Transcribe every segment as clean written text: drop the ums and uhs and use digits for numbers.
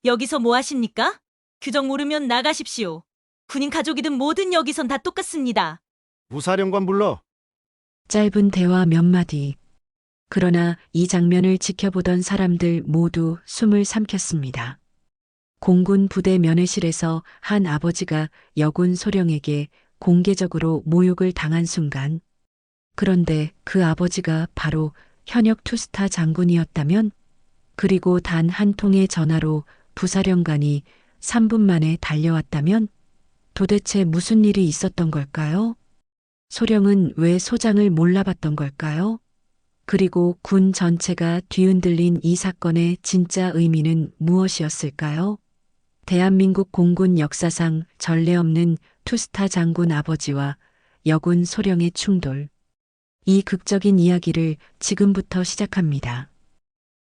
여기서 뭐 하십니까? 규정 모르면 나가십시오. 군인 가족이든 뭐든 여기선 다 똑같습니다. 부사령관 불러. 짧은 대화 몇 마디. 그러나 이 장면을 지켜보던 사람들 모두 숨을 삼켰습니다. 공군 부대 면회실에서 한 아버지가 여군 소령에게 공개적으로 모욕을 당한 순간, 그런데 그 아버지가 바로 현역 투스타 장군이었다면, 그리고 단 한 통의 전화로 부사령관이 3분 만에 달려왔다면, 도대체 무슨 일이 있었던 걸까요? 소령은 왜 소장을 몰라봤던 걸까요? 그리고 군 전체가 뒤흔들린 이 사건의 진짜 의미는 무엇이었을까요? 대한민국 공군 역사상 전례 없는 투스타 장군 아버지와 여군 소령의 충돌. 이 극적인 이야기를 지금부터 시작합니다.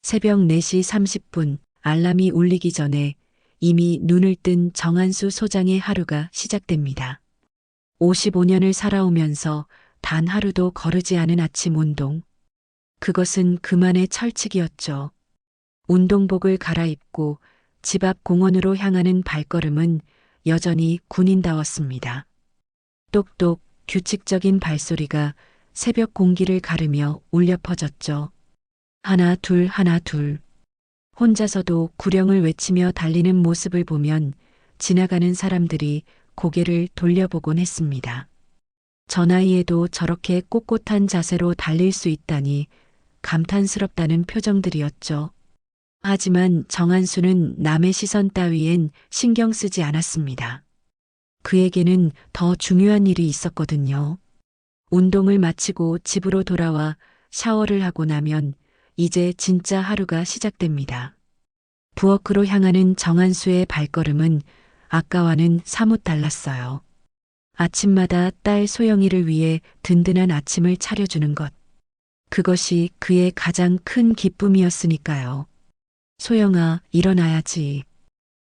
새벽 4시 30분 알람이 울리기 전에 이미 눈을 뜬 정한수 소장의 하루가 시작됩니다. 55년을 살아오면서 단 하루도 거르지 않은 아침 운동. 그것은 그만의 철칙이었죠. 운동복을 갈아입고 집 앞 공원으로 향하는 발걸음은 여전히 군인다웠습니다. 똑똑 규칙적인 발소리가 새벽 공기를 가르며 울려 퍼졌죠. 하나 둘 하나 둘. 혼자서도 구령을 외치며 달리는 모습을 보면 지나가는 사람들이 고개를 돌려보곤 했습니다. 저 나이에도 저렇게 꼿꼿한 자세로 달릴 수 있다니 감탄스럽다는 표정들이었죠. 하지만 정한수는 남의 시선 따위엔 신경 쓰지 않았습니다. 그에게는 더 중요한 일이 있었거든요. 운동을 마치고 집으로 돌아와 샤워를 하고 나면 이제 진짜 하루가 시작됩니다. 부엌으로 향하는 정한수의 발걸음은 아까와는 사뭇 달랐어요. 아침마다 딸 소영이를 위해 든든한 아침을 차려주는 것. 그것이 그의 가장 큰 기쁨이었으니까요. 소영아, 일어나야지.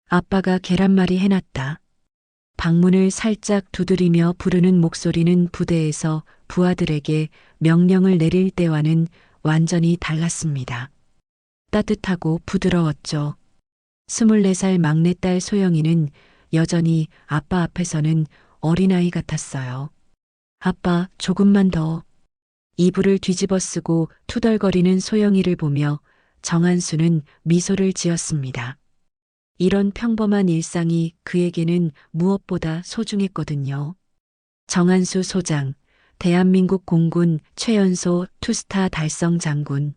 아빠가 계란말이 해놨다. 방문을 살짝 두드리며 부르는 목소리는 부대에서 부하들에게 명령을 내릴 때와는 완전히 달랐습니다. 따뜻하고 부드러웠죠. 24살 막내딸 소영이는 여전히 아빠 앞에서는 어린아이 같았어요. 아빠, 조금만 더. 이불을 뒤집어 쓰고 투덜거리는 소영이를 보며 정한수는 미소를 지었습니다. 이런 평범한 일상이 그에게는 무엇보다 소중했거든요. 정한수 소장, 대한민국 공군 최연소 투스타 달성 장군.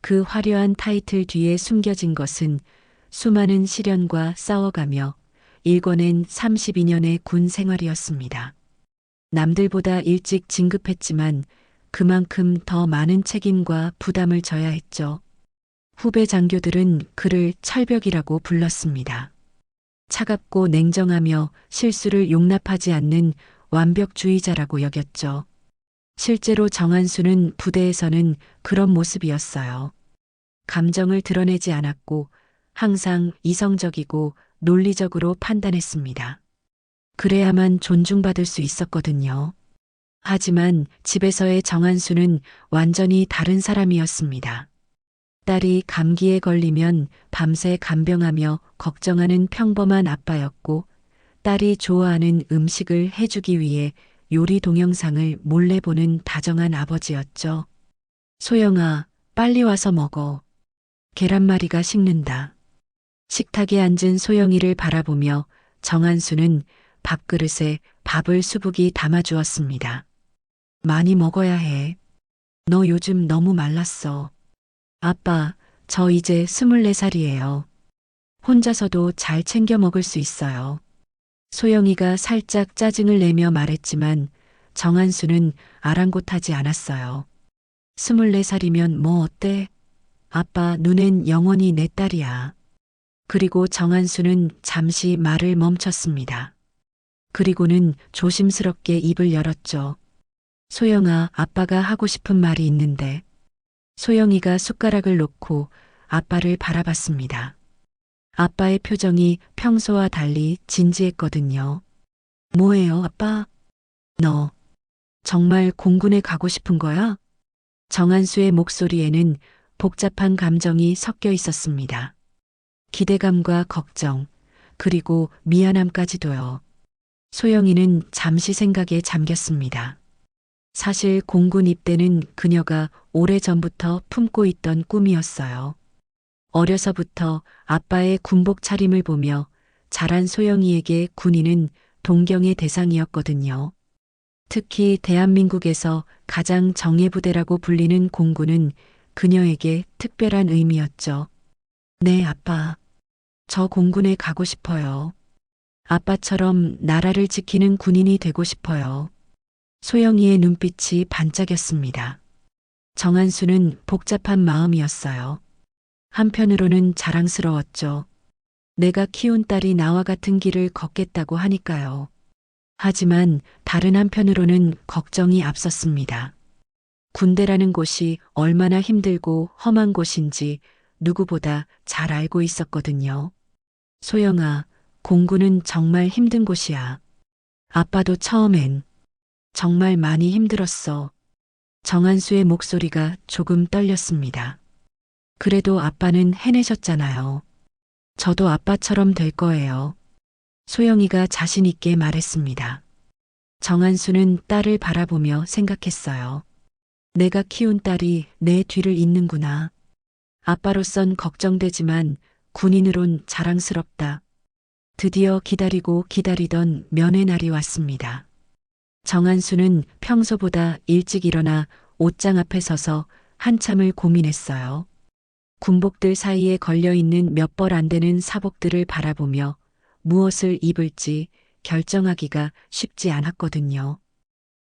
그 화려한 타이틀 뒤에 숨겨진 것은 수많은 시련과 싸워가며 일궈낸 32년의 군 생활이었습니다. 남들보다 일찍 진급했지만 그만큼 더 많은 책임과 부담을 져야 했죠. 후배 장교들은 그를 철벽이라고 불렀습니다. 차갑고 냉정하며 실수를 용납하지 않는 완벽주의자라고 여겼죠. 실제로 정한수는 부대에서는 그런 모습이었어요. 감정을 드러내지 않았고 항상 이성적이고 논리적으로 판단했습니다. 그래야만 존중받을 수 있었거든요. 하지만 집에서의 정한수는 완전히 다른 사람이었습니다. 딸이 감기에 걸리면 밤새 간병하며 걱정하는 평범한 아빠였고, 딸이 좋아하는 음식을 해주기 위해 요리 동영상을 몰래 보는 다정한 아버지였죠. 소영아, 빨리 와서 먹어. 계란말이가 식는다. 식탁에 앉은 소영이를 바라보며 정한수는 밥그릇에 밥을 수북이 담아주었습니다. 많이 먹어야 해. 너 요즘 너무 말랐어. 아빠, 저 이제 24살이에요. 혼자서도 잘 챙겨 먹을 수 있어요. 소영이가 살짝 짜증을 내며 말했지만 정한수는 아랑곳하지 않았어요. 24살이면 뭐 어때? 아빠 눈엔 영원히 내 딸이야. 그리고 정한수는 잠시 말을 멈췄습니다. 그리고는 조심스럽게 입을 열었죠. 소영아, 아빠가 하고 싶은 말이 있는데. 소영이가 숟가락을 놓고 아빠를 바라봤습니다. 아빠의 표정이 평소와 달리 진지했거든요. 뭐예요, 아빠? 너 정말 공군에 가고 싶은 거야? 정한수의 목소리에는 복잡한 감정이 섞여 있었습니다. 기대감과 걱정, 그리고 미안함까지도요. 소영이는 잠시 생각에 잠겼습니다. 사실 공군 입대는 그녀가 오래전부터 품고 있던 꿈이었어요. 어려서부터 아빠의 군복 차림을 보며 자란 소영이에게 군인은 동경의 대상이었거든요. 특히 대한민국에서 가장 정예부대라고 불리는 공군은 그녀에게 특별한 의미였죠. 네, 아빠. 저 공군에 가고 싶어요. 아빠처럼 나라를 지키는 군인이 되고 싶어요. 소영이의 눈빛이 반짝였습니다. 정한수는 복잡한 마음이었어요. 한편으로는 자랑스러웠죠. 내가 키운 딸이 나와 같은 길을 걷겠다고 하니까요. 하지만 다른 한편으로는 걱정이 앞섰습니다. 군대라는 곳이 얼마나 힘들고 험한 곳인지 누구보다 잘 알고 있었거든요. 소영아, 공군은 정말 힘든 곳이야. 아빠도 처음엔 정말 많이 힘들었어. 정한수의 목소리가 조금 떨렸습니다. 그래도 아빠는 해내셨잖아요. 저도 아빠처럼 될 거예요. 소영이가 자신 있게 말했습니다. 정한수는 딸을 바라보며 생각했어요. 내가 키운 딸이 내 뒤를 잇는구나. 아빠로선 걱정되지만 군인으론 자랑스럽다. 드디어 기다리고 기다리던 면회 날이 왔습니다. 정한수는 평소보다 일찍 일어나 옷장 앞에 서서 한참을 고민했어요. 군복들 사이에 걸려있는 몇 벌 안 되는 사복들을 바라보며 무엇을 입을지 결정하기가 쉽지 않았거든요.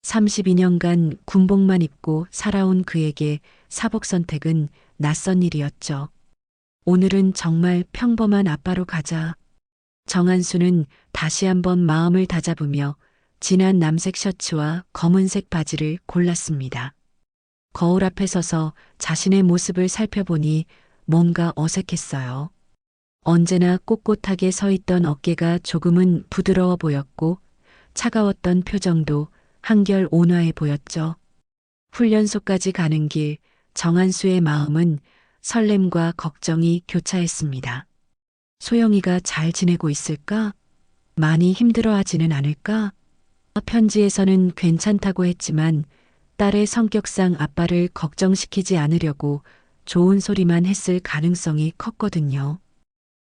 32년간 군복만 입고 살아온 그에게 사복 선택은 낯선 일이었죠. 오늘은 정말 평범한 아빠로 가자. 정한수는 다시 한번 마음을 다잡으며 진한 남색 셔츠와 검은색 바지를 골랐습니다. 거울 앞에 서서 자신의 모습을 살펴보니 뭔가 어색했어요. 언제나 꼿꼿하게 서 있던 어깨가 조금은 부드러워 보였고 차가웠던 표정도 한결 온화해 보였죠. 훈련소까지 가는 길 정한수의 마음은 설렘과 걱정이 교차했습니다. 소영이가 잘 지내고 있을까? 많이 힘들어하지는 않을까? 편지에서는 괜찮다고 했지만 딸의 성격상 아빠를 걱정시키지 않으려고 좋은 소리만 했을 가능성이 컸거든요.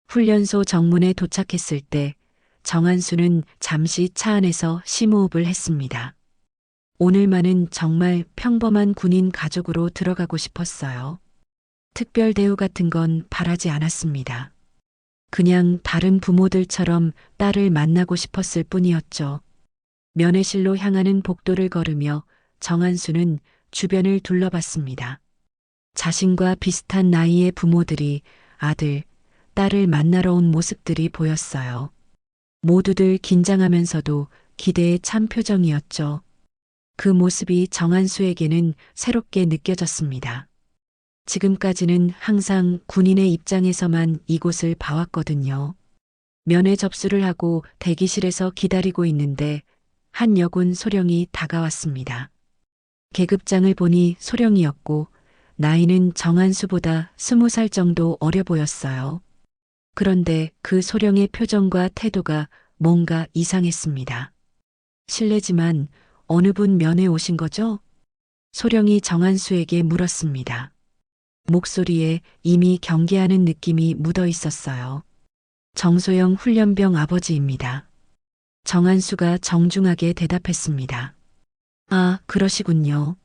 훈련소 정문에 도착했을 때 정한수는 잠시 차 안에서 심호흡을 했습니다. 오늘만은 정말 평범한 군인 가족으로 들어가고 싶었어요. 특별 대우 같은 건 바라지 않았습니다. 그냥 다른 부모들처럼 딸을 만나고 싶었을 뿐이었죠. 면회실로 향하는 복도를 걸으며 정한수는 주변을 둘러봤습니다. 자신과 비슷한 나이의 부모들이 아들, 딸을 만나러 온 모습들이 보였어요. 모두들 긴장하면서도 기대에 찬 표정이었죠. 그 모습이 정한수에게는 새롭게 느껴졌습니다. 지금까지는 항상 군인의 입장에서만 이곳을 봐왔거든요. 면회 접수를 하고 대기실에서 기다리고 있는데 한 여군 소령이 다가왔습니다. 계급장을 보니 소령이었고 나이는 정한수보다 20살 정도 어려 보였어요. 그런데 그 소령의 표정과 태도가 뭔가 이상했습니다. 실례지만 어느 분 면회 오신 거죠? 소령이 정한수에게 물었습니다. 목소리에 이미 경계하는 느낌이 묻어 있었어요. 정소영 훈련병 아버지입니다. 정한수가 정중하게 대답했습니다. 아, 그러시군요.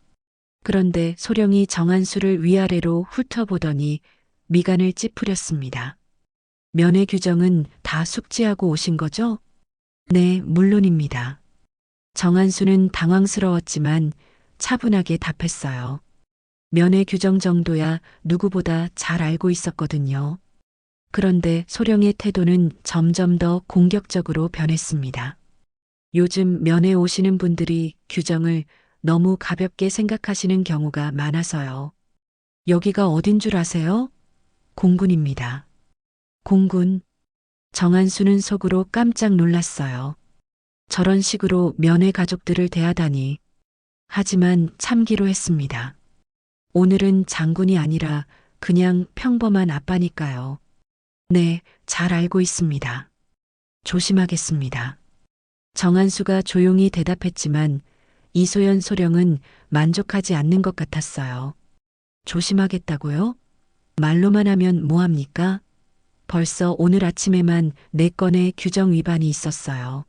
그런데 소령이 정한수를 위아래로 훑어보더니 미간을 찌푸렸습니다. 면회 규정은 다 숙지하고 오신 거죠? 네, 물론입니다. 정한수는 당황스러웠지만 차분하게 답했어요. 면회 규정 정도야 누구보다 잘 알고 있었거든요. 그런데 소령의 태도는 점점 더 공격적으로 변했습니다. 요즘 면회 오시는 분들이 규정을 너무 가볍게 생각하시는 경우가 많아서요. 여기가 어딘 줄 아세요? 공군입니다. 공군. 정한수는 속으로 깜짝 놀랐어요. 저런 식으로 면회 가족들을 대하다니. 하지만 참기로 했습니다. 오늘은 장군이 아니라 그냥 평범한 아빠니까요. 네, 잘 알고 있습니다. 조심하겠습니다. 정한수가 조용히 대답했지만 이소연 소령은 만족하지 않는 것 같았어요. 조심하겠다고요? 말로만 하면 뭐합니까? 벌써 오늘 아침에만 4건의 규정 위반이 있었어요.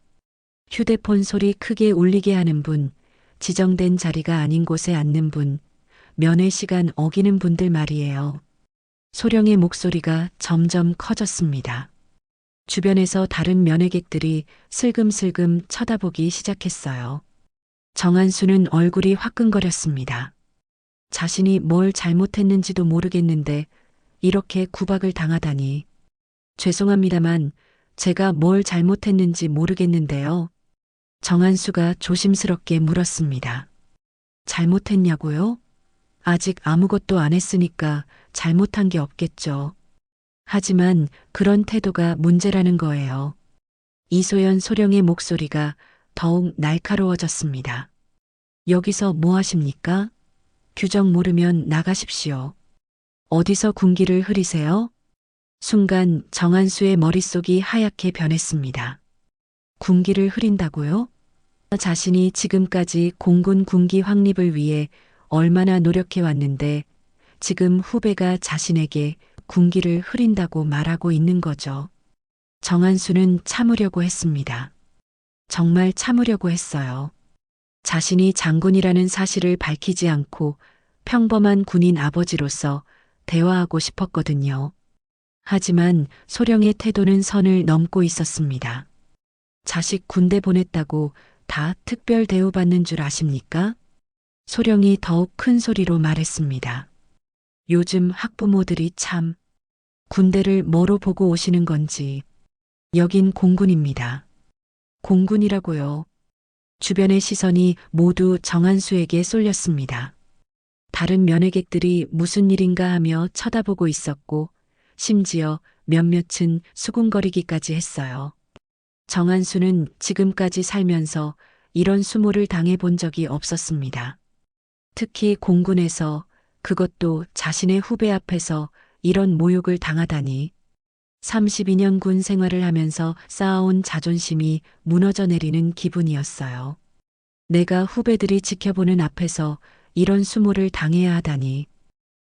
휴대폰 소리 크게 울리게 하는 분, 지정된 자리가 아닌 곳에 앉는 분, 면회 시간 어기는 분들 말이에요. 소령의 목소리가 점점 커졌습니다. 주변에서 다른 면회객들이 슬금슬금 쳐다보기 시작했어요. 정한수는 얼굴이 화끈거렸습니다. 자신이 뭘 잘못했는지도 모르겠는데 이렇게 구박을 당하다니. 죄송합니다만 제가 뭘 잘못했는지 모르겠는데요. 정한수가 조심스럽게 물었습니다. 잘못했냐고요? 아직 아무것도 안 했으니까 잘못한 게 없겠죠. 하지만 그런 태도가 문제라는 거예요. 이소연 소령의 목소리가 더욱 날카로워졌습니다. 여기서 뭐 하십니까? 규정 모르면 나가십시오. 어디서 군기를 흐리세요? 순간 정한수의 머릿속이 하얗게 변했습니다. 군기를 흐린다고요? 자신이 지금까지 공군 군기 확립을 위해 얼마나 노력해 왔는데 지금 후배가 자신에게 군기를 흐린다고 말하고 있는 거죠. 정한수는 참으려고 했습니다. 정말 참으려고 했어요. 자신이 장군이라는 사실을 밝히지 않고 평범한 군인 아버지로서 대화하고 싶었거든요. 하지만 소령의 태도는 선을 넘고 있었습니다. 자식 군대 보냈다고 다 특별 대우받는 줄 아십니까? 소령이 더욱 큰 소리로 말했습니다. 요즘 학부모들이 참 군대를 뭐로 보고 오시는 건지. 여긴 공군입니다. 공군이라고요. 주변의 시선이 모두 정한수에게 쏠렸습니다. 다른 면회객들이 무슨 일인가 하며 쳐다보고 있었고 심지어 몇몇은 수군거리기까지 했어요. 정한수는 지금까지 살면서 이런 수모를 당해본 적이 없었습니다. 특히 공군에서 그것도 자신의 후배 앞에서 이런 모욕을 당하다니. 32년 군 생활을 하면서 쌓아온 자존심이 무너져 내리는 기분이었어요. 내가 후배들이 지켜보는 앞에서 이런 수모를 당해야 하다니.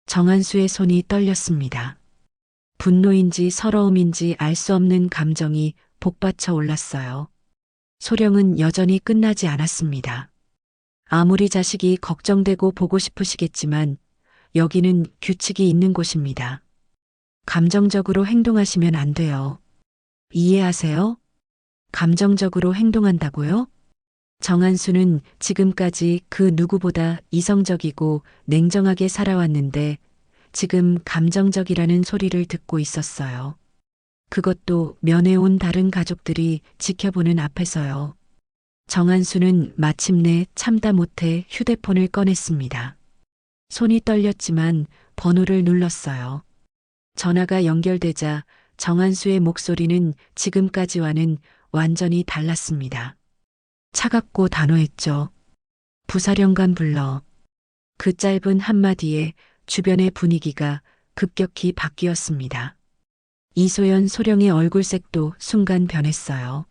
정한수의 손이 떨렸습니다. 분노인지 서러움인지 알 수 없는 감정이 복받쳐 올랐어요. 소령은 여전히 끝나지 않았습니다. 아무리 자식이 걱정되고 보고 싶으시겠지만 여기는 규칙이 있는 곳입니다. 감정적으로 행동하시면 안 돼요. 이해하세요? 감정적으로 행동한다고요? 정한수는 지금까지 그 누구보다 이성적이고 냉정하게 살아왔는데 지금 감정적이라는 소리를 듣고 있었어요. 그것도 면회 온 다른 가족들이 지켜보는 앞에서요. 정한수는 마침내 참다 못해 휴대폰을 꺼냈습니다. 손이 떨렸지만 번호를 눌렀어요. 전화가 연결되자 정한수의 목소리는 지금까지와는 완전히 달랐습니다. 차갑고 단호했죠. 부사령관 불러. 그 짧은 한마디에 주변의 분위기가 급격히 바뀌었습니다. 이소연 소령의 얼굴색도 순간 변했어요.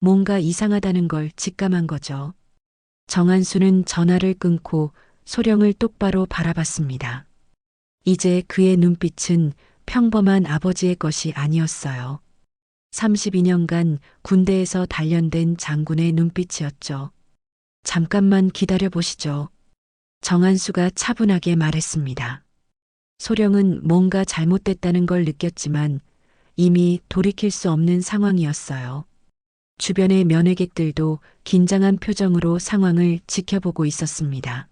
뭔가 이상하다는 걸 직감한 거죠. 정한수는 전화를 끊고 소령을 똑바로 바라봤습니다. 이제 그의 눈빛은 평범한 아버지의 것이 아니었어요. 32년간 군대에서 단련된 장군의 눈빛이었죠. 잠깐만 기다려 보시죠. 정한수가 차분하게 말했습니다. 소령은 뭔가 잘못됐다는 걸 느꼈지만 이미 돌이킬 수 없는 상황이었어요. 주변의 면회객들도 긴장한 표정으로 상황을 지켜보고 있었습니다.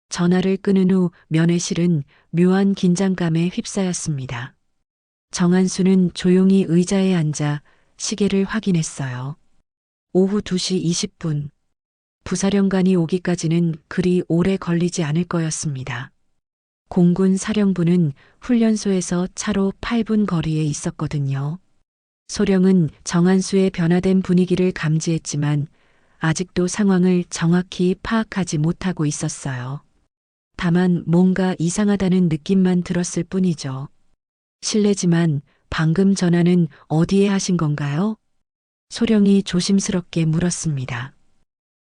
전화를 끊은 후 면회실은 묘한 긴장감에 휩싸였습니다. 정한수는 조용히 의자에 앉아 시계를 확인했어요. 오후 2시 20분. 부사령관이 오기까지는 그리 오래 걸리지 않을 거였습니다. 공군 사령부는 훈련소에서 차로 8분 거리에 있었거든요. 소령은 정한수의 변화된 분위기를 감지했지만 아직도 상황을 정확히 파악하지 못하고 있었어요. 다만 뭔가 이상하다는 느낌만 들었을 뿐이죠. 실례지만 방금 전화는 어디에 하신 건가요? 소령이 조심스럽게 물었습니다.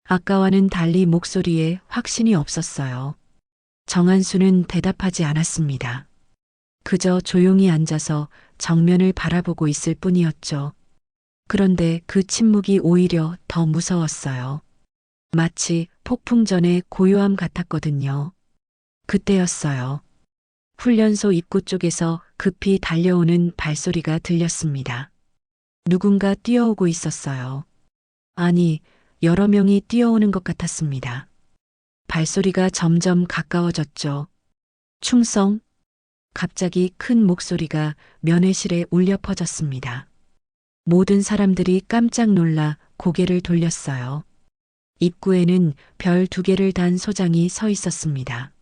아까와는 달리 목소리에 확신이 없었어요. 정한수는 대답하지 않았습니다. 그저 조용히 앉아서 정면을 바라보고 있을 뿐이었죠. 그런데 그 침묵이 오히려 더 무서웠어요. 마치 폭풍 전의 고요함 같았거든요. 그때였어요. 훈련소 입구 쪽에서 급히 달려오는 발소리가 들렸습니다. 누군가 뛰어오고 있었어요. 아니, 여러 명이 뛰어오는 것 같았습니다. 발소리가 점점 가까워졌죠. 충성. 갑자기 큰 목소리가 면회실에 울려 퍼졌습니다. 모든 사람들이 깜짝 놀라 고개를 돌렸어요. 입구에는 별 2개를 단 소장이 서 있었습니다.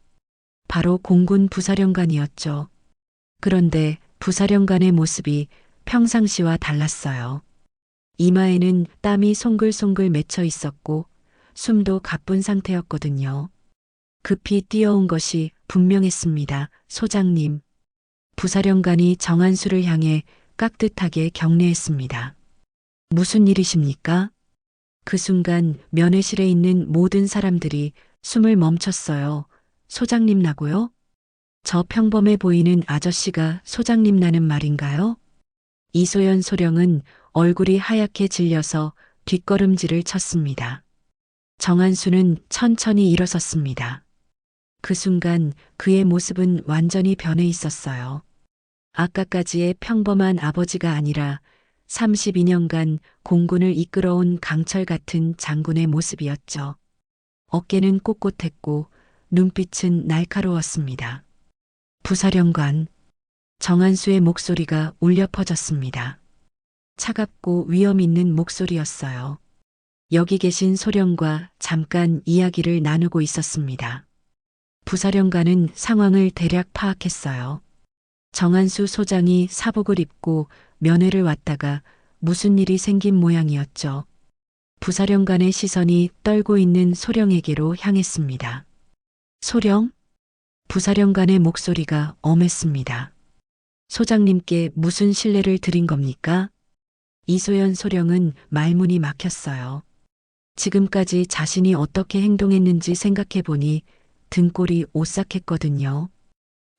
바로 공군 부사령관이었죠. 그런데 부사령관의 모습이 평상시와 달랐어요. 이마에는 땀이 송글송글 맺혀 있었고 숨도 가쁜 상태였거든요. 급히 뛰어온 것이 분명했습니다. 소장님. 부사령관이 정한수를 향해 깍듯하게 경례했습니다. 무슨 일이십니까? 그 순간 면회실에 있는 모든 사람들이 숨을 멈췄어요. 소장님 나고요? 저 평범해 보이는 아저씨가 소장님 나는 말인가요? 이소연 소령은 얼굴이 하얗게 질려서 뒷걸음질을 쳤습니다. 정한수는 천천히 일어섰습니다. 그 순간 그의 모습은 완전히 변해 있었어요. 아까까지의 평범한 아버지가 아니라 32년간 공군을 이끌어온 강철 같은 장군의 모습이었죠. 어깨는 꼿꼿했고 눈빛은 날카로웠습니다. 부사령관. 정한수의 목소리가 울려 퍼졌습니다. 차갑고 위험 있는 목소리였어요. 여기 계신 소령과 잠깐 이야기를 나누고 있었습니다. 부사령관은 상황을 대략 파악했어요. 정한수 소장이 사복을 입고 면회를 왔다가 무슨 일이 생긴 모양이었죠. 부사령관의 시선이 떨고 있는 소령에게로 향했습니다. 소령? 부사령관의 목소리가 엄했습니다. 소장님께 무슨 신뢰를 드린 겁니까? 이소연 소령은 말문이 막혔어요. 지금까지 자신이 어떻게 행동했는지 생각해보니 등골이 오싹했거든요.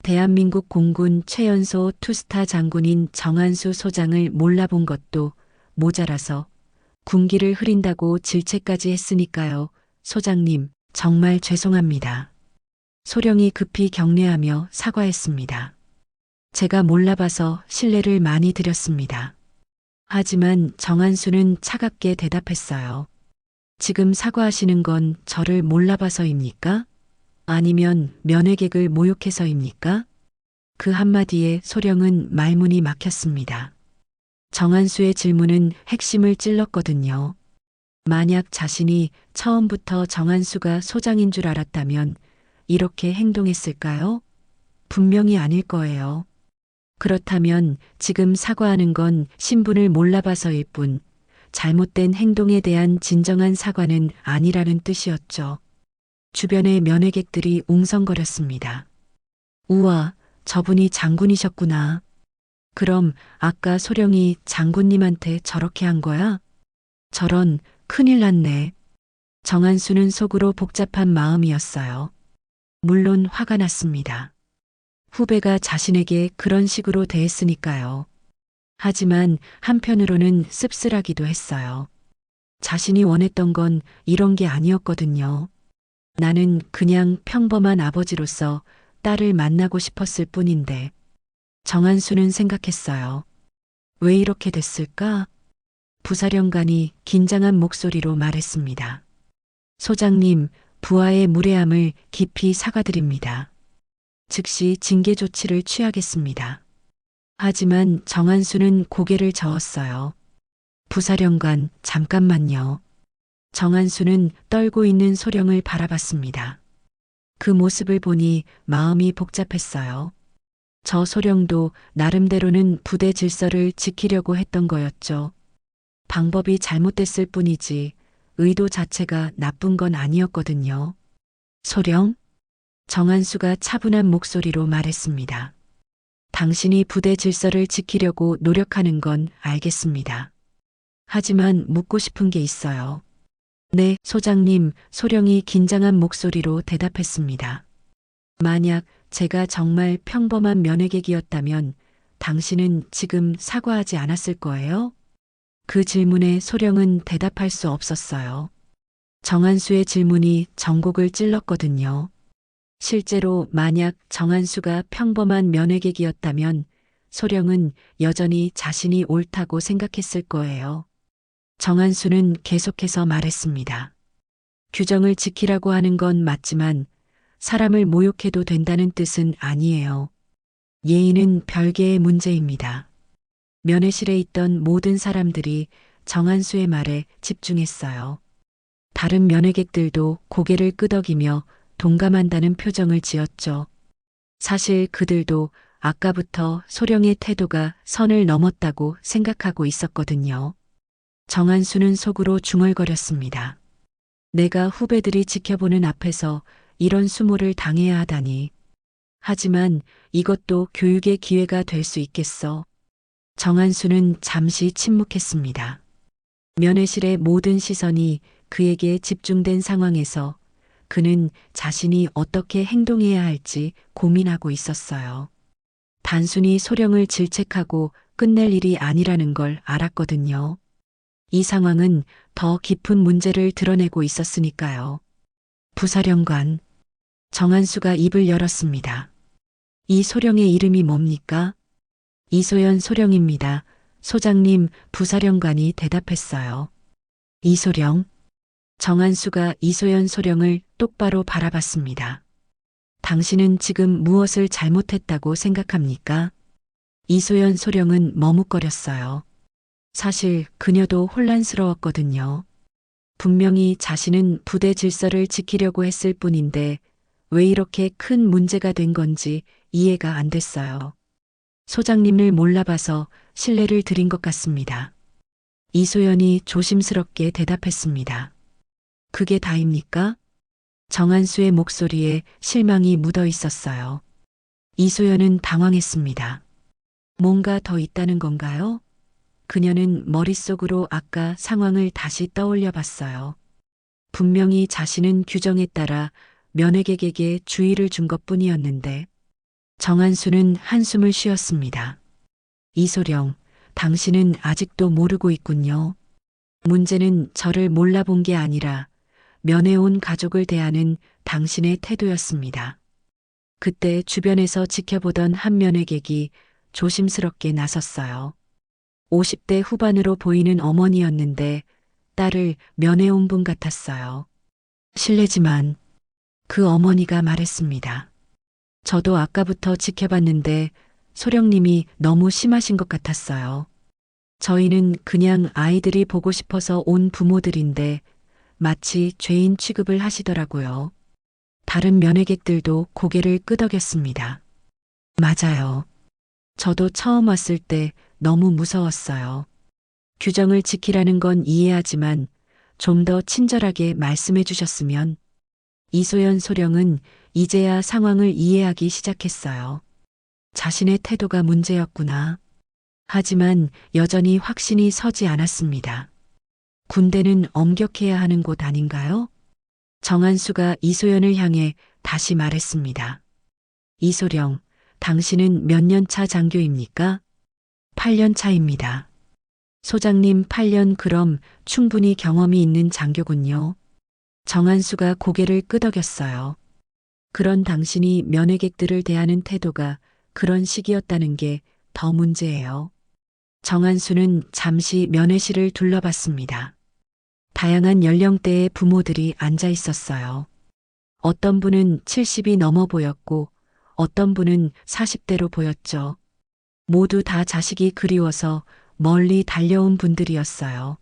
대한민국 공군 최연소 투스타 장군인 정한수 소장을 몰라본 것도 모자라서 군기를 흐린다고 질책까지 했으니까요. 소장님, 정말 죄송합니다. 소령이 급히 경례하며 사과했습니다. 제가 몰라봐서 신뢰를 많이 드렸습니다. 하지만 정한수는 차갑게 대답했어요. 지금 사과하시는 건 저를 몰라봐서입니까? 아니면 면회객을 모욕해서입니까? 그 한마디에 소령은 말문이 막혔습니다. 정한수의 질문은 핵심을 찔렀거든요. 만약 자신이 처음부터 정한수가 소장인 줄 알았다면 이렇게 행동했을까요? 분명히 아닐 거예요. 그렇다면 지금 사과하는 건 신분을 몰라봐서일 뿐 잘못된 행동에 대한 진정한 사과는 아니라는 뜻이었죠. 주변의 면회객들이 웅성거렸습니다. 우와, 저분이 장군이셨구나. 그럼 아까 소령이 장군님한테 저렇게 한 거야? 저런, 큰일 났네. 정한수는 속으로 복잡한 마음이었어요. 물론 화가 났습니다. 후배가 자신에게 그런 식으로 대했으니까요. 하지만 한편으로는 씁쓸하기도 했어요. 자신이 원했던 건 이런 게 아니었거든요. 나는 그냥 평범한 아버지로서 딸을 만나고 싶었을 뿐인데. 정한수는 생각했어요. 왜 이렇게 됐을까? 부사령관이 긴장한 목소리로 말했습니다. 소장님, 부하의 무례함을 깊이 사과드립니다. 즉시 징계 조치를 취하겠습니다. 하지만 정한수는 고개를 저었어요. 부사령관, 잠깐만요. 정한수는 떨고 있는 소령을 바라봤습니다. 그 모습을 보니 마음이 복잡했어요. 저 소령도 나름대로는 부대 질서를 지키려고 했던 거였죠. 방법이 잘못됐을 뿐이지 의도 자체가 나쁜 건 아니었거든요. 소령? 정한수가 차분한 목소리로 말했습니다. 당신이 부대 질서를 지키려고 노력하는 건 알겠습니다. 하지만 묻고 싶은 게 있어요. 네, 소장님, 소령이 긴장한 목소리로 대답했습니다. 만약 제가 정말 평범한 면회객이었다면 당신은 지금 사과하지 않았을 거예요? 그 질문에 소령은 대답할 수 없었어요. 정한수의 질문이 전곡을 찔렀거든요. 실제로 만약 정한수가 평범한 면회객이었다면 소령은 여전히 자신이 옳다고 생각했을 거예요. 정한수는 계속해서 말했습니다. 규정을 지키라고 하는 건 맞지만 사람을 모욕해도 된다는 뜻은 아니에요. 예의는 별개의 문제입니다. 면회실에 있던 모든 사람들이 정한수의 말에 집중했어요. 다른 면회객들도 고개를 끄덕이며 동감한다는 표정을 지었죠. 사실 그들도 아까부터 소령의 태도가 선을 넘었다고 생각하고 있었거든요. 정한수는 속으로 중얼거렸습니다. 내가 후배들이 지켜보는 앞에서 이런 수모를 당해야 하다니. 하지만 이것도 교육의 기회가 될 수 있겠어. 정한수는 잠시 침묵했습니다. 면회실의 모든 시선이 그에게 집중된 상황에서 그는 자신이 어떻게 행동해야 할지 고민하고 있었어요. 단순히 소령을 질책하고 끝낼 일이 아니라는 걸 알았거든요. 이 상황은 더 깊은 문제를 드러내고 있었으니까요. 부사령관. 정한수가 입을 열었습니다. 이 소령의 이름이 뭡니까? 이소연 소령입니다. 소장님, 부사령관이 대답했어요. 이소령. 정한수가 이소연 소령을 똑바로 바라봤습니다. 당신은 지금 무엇을 잘못했다고 생각합니까? 이소연 소령은 머뭇거렸어요. 사실 그녀도 혼란스러웠거든요. 분명히 자신은 부대 질서를 지키려고 했을 뿐인데 왜 이렇게 큰 문제가 된 건지 이해가 안 됐어요. 소장님을 몰라봐서 실례를 드린 것 같습니다. 이소연이 조심스럽게 대답했습니다. 그게 다입니까? 정한수의 목소리에 실망이 묻어 있었어요. 이소연은 당황했습니다. 뭔가 더 있다는 건가요? 그녀는 머릿속으로 아까 상황을 다시 떠올려 봤어요. 분명히 자신은 규정에 따라 면회객에게 주의를 준 것뿐이었는데 정한수는 한숨을 쉬었습니다. 이소령, 당신은 아직도 모르고 있군요. 문제는 저를 몰라본 게 아니라 면회 온 가족을 대하는 당신의 태도였습니다. 그때 주변에서 지켜보던 한 면회객이 조심스럽게 나섰어요. 50대 후반으로 보이는 어머니였는데 딸을 면회 온 분 같았어요. 실례지만 그 어머니가 말했습니다. 저도 아까부터 지켜봤는데 소령님이 너무 심하신 것 같았어요. 저희는 그냥 아이들이 보고 싶어서 온 부모들인데 마치 죄인 취급을 하시더라고요. 다른 면회객들도 고개를 끄덕였습니다. 맞아요. 저도 처음 왔을 때 너무 무서웠어요. 규정을 지키라는 건 이해하지만 좀 더 친절하게 말씀해 주셨으면. 이소연 소령은 이제야 상황을 이해하기 시작했어요. 자신의 태도가 문제였구나. 하지만 여전히 확신이 서지 않았습니다. 군대는 엄격해야 하는 곳 아닌가요? 정한수가 이소연을 향해 다시 말했습니다. 이소령, 당신은 몇 년 차 장교입니까? 8년 차입니다. 소장님 8년 그럼 충분히 경험이 있는 장교군요. 정한수가 고개를 끄덕였어요. 그런 당신이 면회객들을 대하는 태도가 그런 식이었다는 게 더 문제예요. 정한수는 잠시 면회실을 둘러봤습니다. 다양한 연령대의 부모들이 앉아 있었어요. 어떤 분은 70이 넘어 보였고 어떤 분은 40대로 보였죠. 모두 다 자식이 그리워서 멀리 달려온 분들이었어요.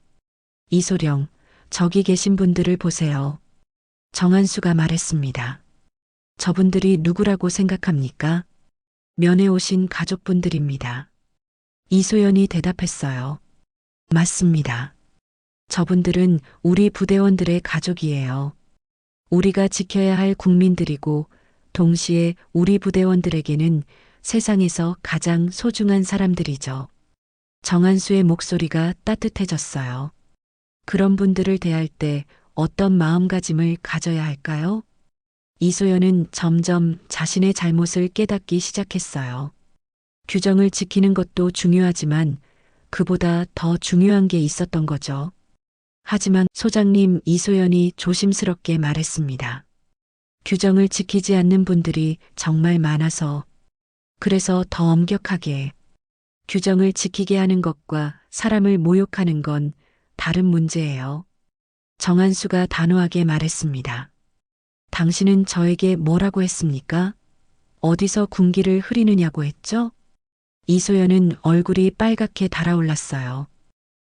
이소령, 저기 계신 분들을 보세요. 정한수가 말했습니다. 저분들이 누구라고 생각합니까? 면회 오신 가족분들입니다. 이소연이 대답했어요. 맞습니다. 저분들은 우리 부대원들의 가족이에요. 우리가 지켜야 할 국민들이고 동시에 우리 부대원들에게는 세상에서 가장 소중한 사람들이죠. 정한수의 목소리가 따뜻해졌어요. 그런 분들을 대할 때 어떤 마음가짐을 가져야 할까요? 이소연은 점점 자신의 잘못을 깨닫기 시작했어요. 규정을 지키는 것도 중요하지만 그보다 더 중요한 게 있었던 거죠. 하지만 소장님, 이소연이 조심스럽게 말했습니다. 규정을 지키지 않는 분들이 정말 많아서, 그래서 더 엄격하게 규정을 지키게 하는 것과 사람을 모욕하는 건 다른 문제예요. 정한수가 단호하게 말했습니다. 당신은 저에게 뭐라고 했습니까? 어디서 군기를 흐리느냐고 했죠? 이소연은 얼굴이 빨갛게 달아올랐어요.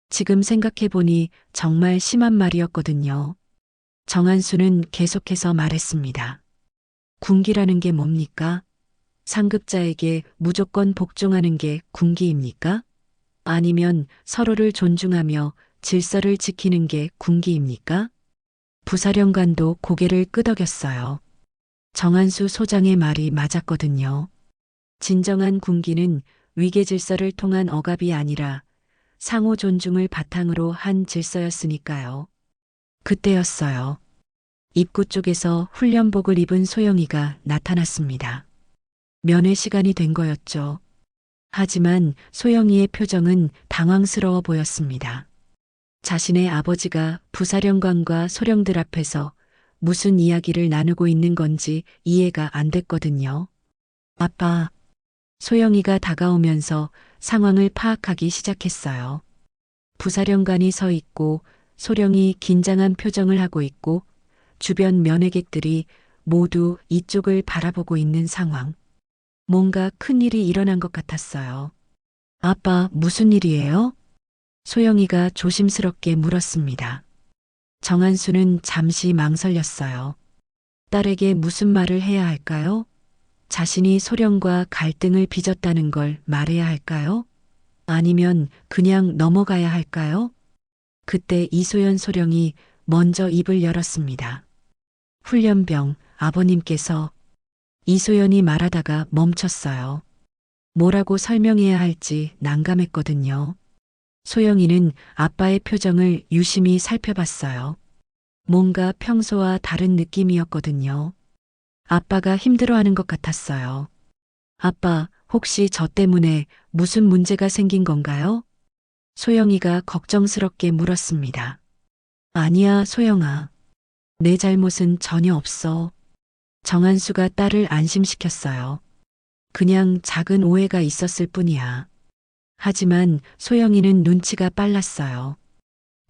지금 생각해보니 정말 심한 말이었거든요. 정한수는 계속해서 말했습니다. 군기라는 게 뭡니까? 상급자에게 무조건 복종하는 게 군기입니까? 아니면 서로를 존중하며 질서를 지키는 게 군기입니까? 부사령관도 고개를 끄덕였어요. 정한수 소장의 말이 맞았거든요. 진정한 군기는 위계 질서를 통한 억압이 아니라 상호 존중을 바탕으로 한 질서였으니까요. 그때였어요. 입구 쪽에서 훈련복을 입은 소영이가 나타났습니다. 면회 시간이 된 거였죠. 하지만 소영이의 표정은 당황스러워 보였습니다. 자신의 아버지가 부사령관과 소령들 앞에서 무슨 이야기를 나누고 있는 건지 이해가 안 됐거든요. 아빠, 소영이가 다가오면서 상황을 파악하기 시작했어요. 부사령관이 서 있고 소령이 긴장한 표정을 하고 있고 주변 면회객들이 모두 이쪽을 바라보고 있는 상황. 뭔가 큰일이 일어난 것 같았어요. 아빠, 무슨 일이에요? 소영이가 조심스럽게 물었습니다. 정한수는 잠시 망설였어요. 딸에게 무슨 말을 해야 할까요? 자신이 소령과 갈등을 빚었다는 걸 말해야 할까요? 아니면 그냥 넘어가야 할까요? 그때 이소연 소령이 먼저 입을 열었습니다. 훈련병, 아버님께서. 이소연이 말하다가 멈췄어요. 뭐라고 설명해야 할지 난감했거든요. 소영이는 아빠의 표정을 유심히 살펴봤어요. 뭔가 평소와 다른 느낌이었거든요. 아빠가 힘들어하는 것 같았어요. 아빠, 혹시 저 때문에 무슨 문제가 생긴 건가요? 소영이가 걱정스럽게 물었습니다. 아니야, 소영아. 내 잘못은 전혀 없어. 정한수가 딸을 안심시켰어요. 그냥 작은 오해가 있었을 뿐이야. 하지만 소영이는 눈치가 빨랐어요.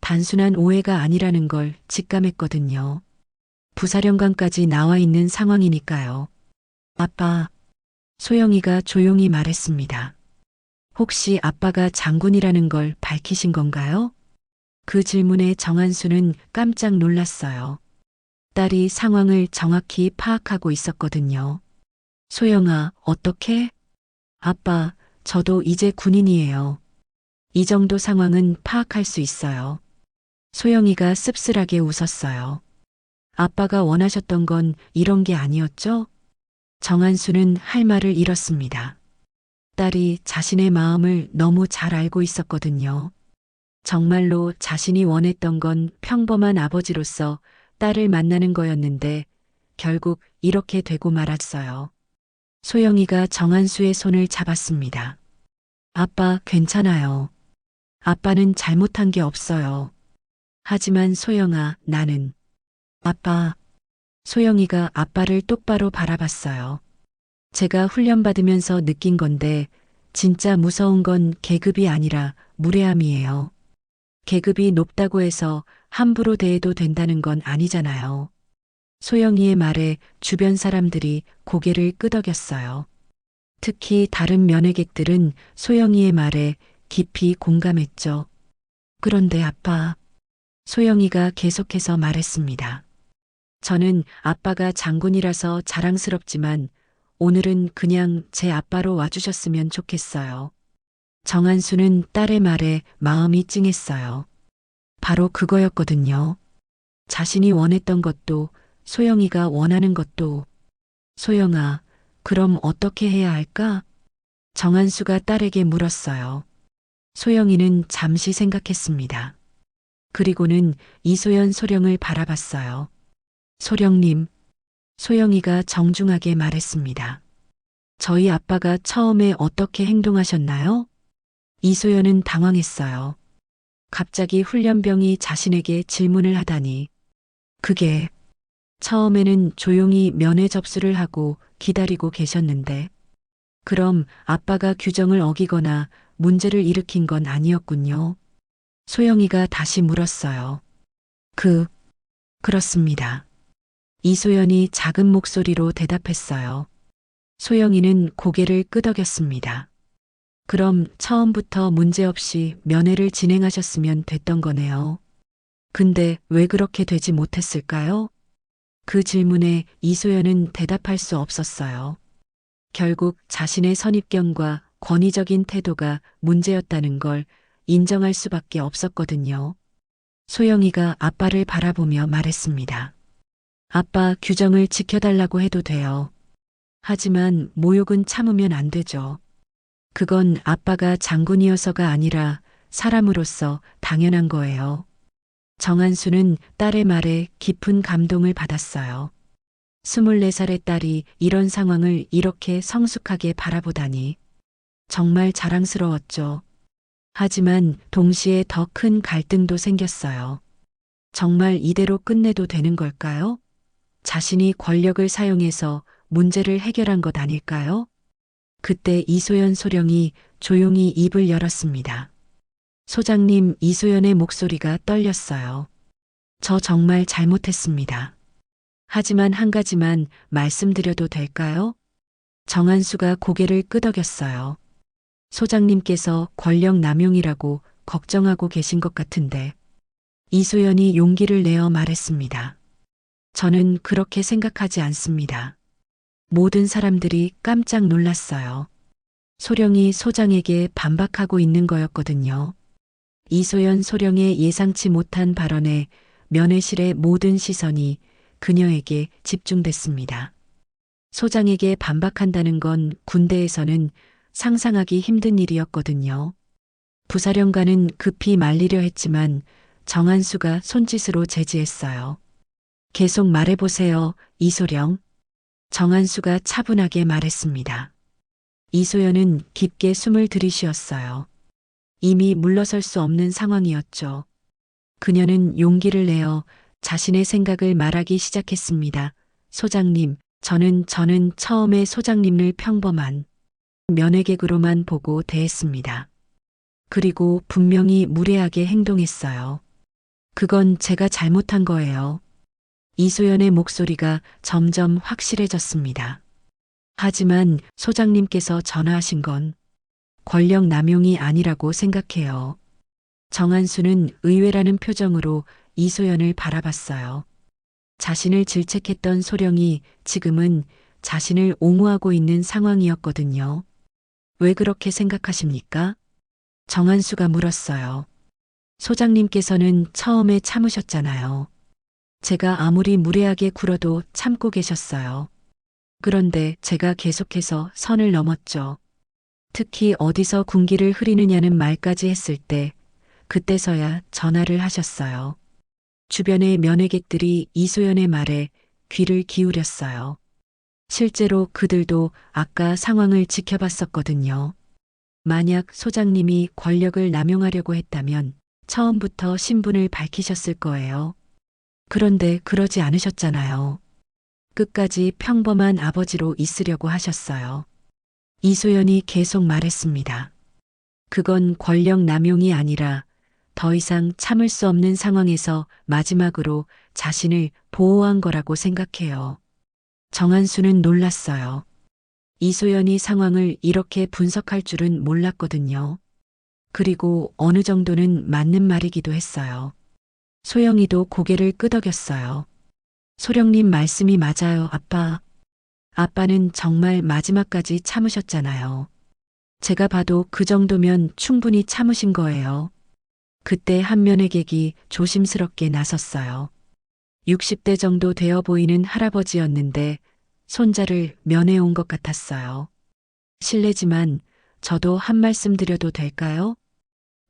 단순한 오해가 아니라는 걸 직감했거든요. 부사령관까지 나와 있는 상황이니까요. 아빠, 소영이가 조용히 말했습니다. 혹시 아빠가 장군이라는 걸 밝히신 건가요? 그 질문에 정한수는 깜짝 놀랐어요. 딸이 상황을 정확히 파악하고 있었거든요. 소영아, 어떻게? 아빠, 저도 이제 군인이에요. 이 정도 상황은 파악할 수 있어요. 소영이가 씁쓸하게 웃었어요. 아빠가 원하셨던 건 이런 게 아니었죠? 정한수는 할 말을 잃었습니다. 딸이 자신의 마음을 너무 잘 알고 있었거든요. 정말로 자신이 원했던 건 평범한 아버지로서 딸을 만나는 거였는데 결국 이렇게 되고 말았어요. 소영이가 정한수의 손을 잡았습니다. 아빠, 괜찮아요. 아빠는 잘못한 게 없어요. 하지만 소영아, 나는. 아빠. 소영이가 아빠를 똑바로 바라봤어요. 제가 훈련받으면서 느낀 건데 진짜 무서운 건 계급이 아니라 무례함이에요. 계급이 높다고 해서 함부로 대해도 된다는 건 아니잖아요. 소영이의 말에 주변 사람들이 고개를 끄덕였어요. 특히 다른 면회객들은 소영이의 말에 깊이 공감했죠. 그런데 아빠, 소영이가 계속해서 말했습니다. 저는 아빠가 장군이라서 자랑스럽지만 오늘은 그냥 제 아빠로 와주셨으면 좋겠어요. 정한수는 딸의 말에 마음이 찡했어요. 바로 그거였거든요. 자신이 원했던 것도 소영이가 원하는 것도. 소영아, 그럼 어떻게 해야 할까? 정한수가 딸에게 물었어요. 소영이는 잠시 생각했습니다. 그리고는 이소연 소령을 바라봤어요. 소령님, 소영이가 정중하게 말했습니다. 저희 아빠가 처음에 어떻게 행동하셨나요? 이소연은 당황했어요. 갑자기 훈련병이 자신에게 질문을 하다니. 그게 처음에는 조용히 면회 접수를 하고 기다리고 계셨는데, 그럼 아빠가 규정을 어기거나 문제를 일으킨 건 아니었군요. 소영이가 다시 물었어요. 그렇습니다. 이소연이 작은 목소리로 대답했어요. 소영이는 고개를 끄덕였습니다. 그럼 처음부터 문제없이 면회를 진행하셨으면 됐던 거네요. 근데 왜 그렇게 되지 못했을까요? 그 질문에 이소연은 대답할 수 없었어요. 결국 자신의 선입견과 권위적인 태도가 문제였다는 걸 인정할 수밖에 없었거든요. 소영이가 아빠를 바라보며 말했습니다. 아빠, 규정을 지켜달라고 해도 돼요. 하지만 모욕은 참으면 안 되죠. 그건 아빠가 장군이어서가 아니라 사람으로서 당연한 거예요. 정한수는 딸의 말에 깊은 감동을 받았어요. 24살의 딸이 이런 상황을 이렇게 성숙하게 바라보다니 정말 자랑스러웠죠. 하지만 동시에 더 큰 갈등도 생겼어요. 정말 이대로 끝내도 되는 걸까요? 자신이 권력을 사용해서 문제를 해결한 것 아닐까요? 그때 이소연 소령이 조용히 입을 열었습니다. 소장님, 이소연의 목소리가 떨렸어요. 저 정말 잘못했습니다. 하지만 한 가지만 말씀드려도 될까요? 정한수가 고개를 끄덕였어요. 소장님께서 권력 남용이라고 걱정하고 계신 것 같은데. 이소연이 용기를 내어 말했습니다. 저는 그렇게 생각하지 않습니다. 모든 사람들이 깜짝 놀랐어요. 소령이 소장에게 반박하고 있는 거였거든요. 이소연 소령의 예상치 못한 발언에 면회실의 모든 시선이 그녀에게 집중됐습니다. 소장에게 반박한다는 건 군대에서는 상상하기 힘든 일이었거든요. 부사령관은 급히 말리려 했지만 정한수가 손짓으로 제지했어요. 계속 말해보세요, 이소령. 정한수가 차분하게 말했습니다. 이소연은 깊게 숨을 들이쉬었어요. 이미 물러설 수 없는 상황이었죠. 그녀는 용기를 내어 자신의 생각을 말하기 시작했습니다. 소장님, 저는 처음에 소장님을 평범한 면회객으로만 보고 대했습니다. 그리고 분명히 무례하게 행동했어요. 그건 제가 잘못한 거예요. 이소연의 목소리가 점점 확실해졌습니다. 하지만 소장님께서 전화하신 건 권력 남용이 아니라고 생각해요. 정한수는 의외라는 표정으로 이소연을 바라봤어요. 자신을 질책했던 소령이 지금은 자신을 옹호하고 있는 상황이었거든요. 왜 그렇게 생각하십니까? 정한수가 물었어요. 소장님께서는 처음에 참으셨잖아요. 제가 아무리 무례하게 굴어도 참고 계셨어요. 그런데 제가 계속해서 선을 넘었죠. 특히 어디서 군기를 흐리느냐는 말까지 했을 때 그때서야 전화를 하셨어요. 주변의 면회객들이 이소연의 말에 귀를 기울였어요. 실제로 그들도 아까 상황을 지켜봤었거든요. 만약 소장님이 권력을 남용하려고 했다면 처음부터 신분을 밝히셨을 거예요. 그런데 그러지 않으셨잖아요. 끝까지 평범한 아버지로 있으려고 하셨어요. 이소연이 계속 말했습니다. 그건 권력 남용이 아니라 더 이상 참을 수 없는 상황에서 마지막으로 자신을 보호한 거라고 생각해요. 정한수는 놀랐어요. 이소연이 상황을 이렇게 분석할 줄은 몰랐거든요. 그리고 어느 정도는 맞는 말이기도 했어요. 소영이도 고개를 끄덕였어요. 소령님 말씀이 맞아요, 아빠. 아빠는 정말 마지막까지 참으셨잖아요. 제가 봐도 그 정도면 충분히 참으신 거예요. 그때 한 면회객이 조심스럽게 나섰어요. 60대 정도 되어 보이는 할아버지였는데 손자를 면회 온 것 같았어요. 실례지만 저도 한 말씀 드려도 될까요?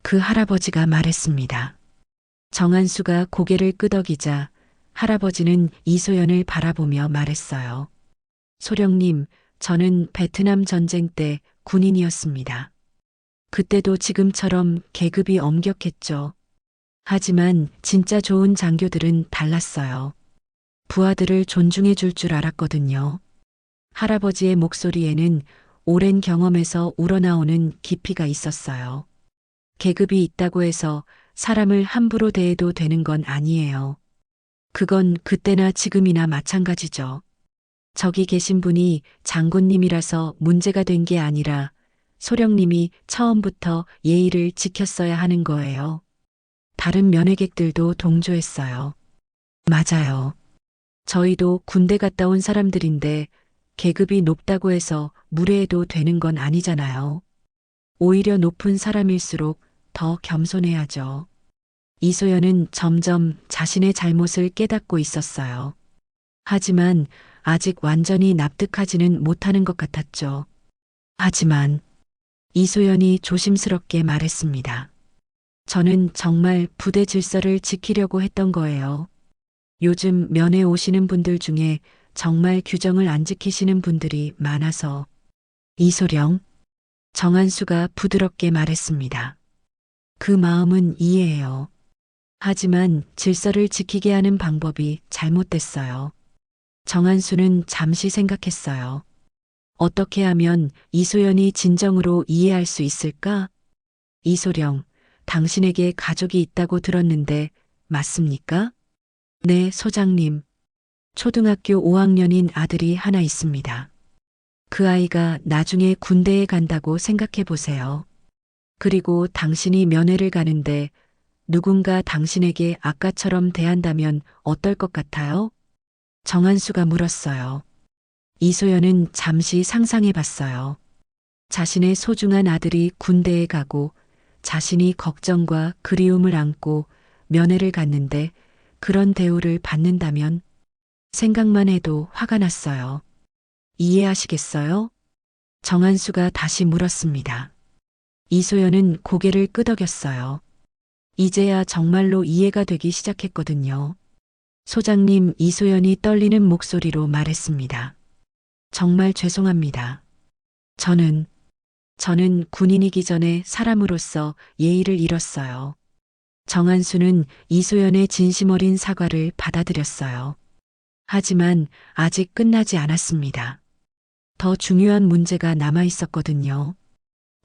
그 할아버지가 말했습니다. 정한수가 고개를 끄덕이자 할아버지는 이소연을 바라보며 말했어요. 소령님, 저는 베트남 전쟁 때 군인이었습니다. 그때도 지금처럼 계급이 엄격했죠. 하지만 진짜 좋은 장교들은 달랐어요. 부하들을 존중해 줄 줄 알았거든요. 할아버지의 목소리에는 오랜 경험에서 우러나오는 깊이가 있었어요. 계급이 있다고 해서 사람을 함부로 대해도 되는 건 아니에요. 그건 그때나 지금이나 마찬가지죠. 저기 계신 분이 장군님이라서 문제가 된 게 아니라 소령님이 처음부터 예의를 지켰어야 하는 거예요. 다른 면회객들도 동조했어요. 맞아요. 저희도 군대 갔다 온 사람들인데 계급이 높다고 해서 무례해도 되는 건 아니잖아요. 오히려 높은 사람일수록 더 겸손해야죠. 이소연은 점점 자신의 잘못을 깨닫고 있었어요. 하지만 아직 완전히 납득하지는 못하는 것 같았죠. 하지만 이소연이 조심스럽게 말했습니다. 저는 정말 부대 질서를 지키려고 했던 거예요. 요즘 면회 오시는 분들 중에 정말 규정을 안 지키시는 분들이 많아서. 이소령, 정한수가 부드럽게 말했습니다. 그 마음은 이해해요. 하지만 질서를 지키게 하는 방법이 잘못됐어요. 정한수는 잠시 생각했어요. 어떻게 하면 이소연이 진정으로 이해할 수 있을까? 이소령, 당신에게 가족이 있다고 들었는데 맞습니까? 네, 소장님. 초등학교 5학년인 아들이 하나 있습니다. 그 아이가 나중에 군대에 간다고 생각해 보세요. 그리고 당신이 면회를 가는데 누군가 당신에게 아까처럼 대한다면 어떨 것 같아요? 정한수가 물었어요. 이소연은 잠시 상상해 봤어요. 자신의 소중한 아들이 군대에 가고 자신이 걱정과 그리움을 안고 면회를 갔는데 그런 대우를 받는다면 생각만 해도 화가 났어요. 이해하시겠어요? 정한수가 다시 물었습니다. 이소연은 고개를 끄덕였어요. 이제야 정말로 이해가 되기 시작했거든요. 소장님, 이소연이 떨리는 목소리로 말했습니다. 정말 죄송합니다. 저는 군인이기 전에 사람으로서 예의를 잃었어요. 정한수는 이소연의 진심 어린 사과를 받아들였어요. 하지만 아직 끝나지 않았습니다. 더 중요한 문제가 남아 있었거든요.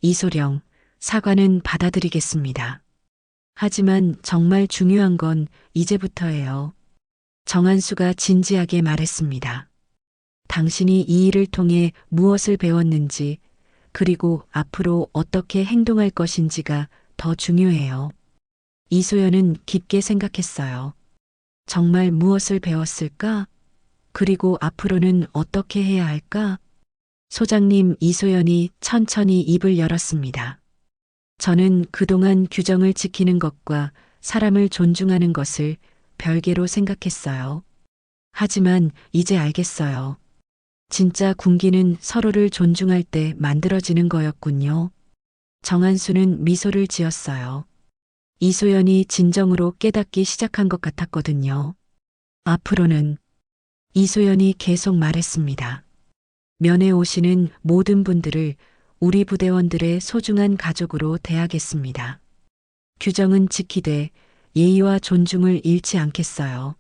이소령, 사과는 받아들이겠습니다. 하지만 정말 중요한 건 이제부터예요. 정한수가 진지하게 말했습니다. 당신이 이 일을 통해 무엇을 배웠는지, 그리고 앞으로 어떻게 행동할 것인지가 더 중요해요. 이소연은 깊게 생각했어요. 정말 무엇을 배웠을까? 그리고 앞으로는 어떻게 해야 할까? 소장님, 이소연이 천천히 입을 열었습니다. 저는 그동안 규정을 지키는 것과 사람을 존중하는 것을 별개로 생각했어요. 하지만 이제 알겠어요. 진짜 군기는 서로를 존중할 때 만들어지는 거였군요. 정한수는 미소를 지었어요. 이소연이 진정으로 깨닫기 시작한 것 같았거든요. 앞으로는 이소연이 계속 말했습니다. 면회 오시는 모든 분들을 우리 부대원들의 소중한 가족으로 대하겠습니다. 규정은 지키되 예의와 존중을 잃지 않겠어요.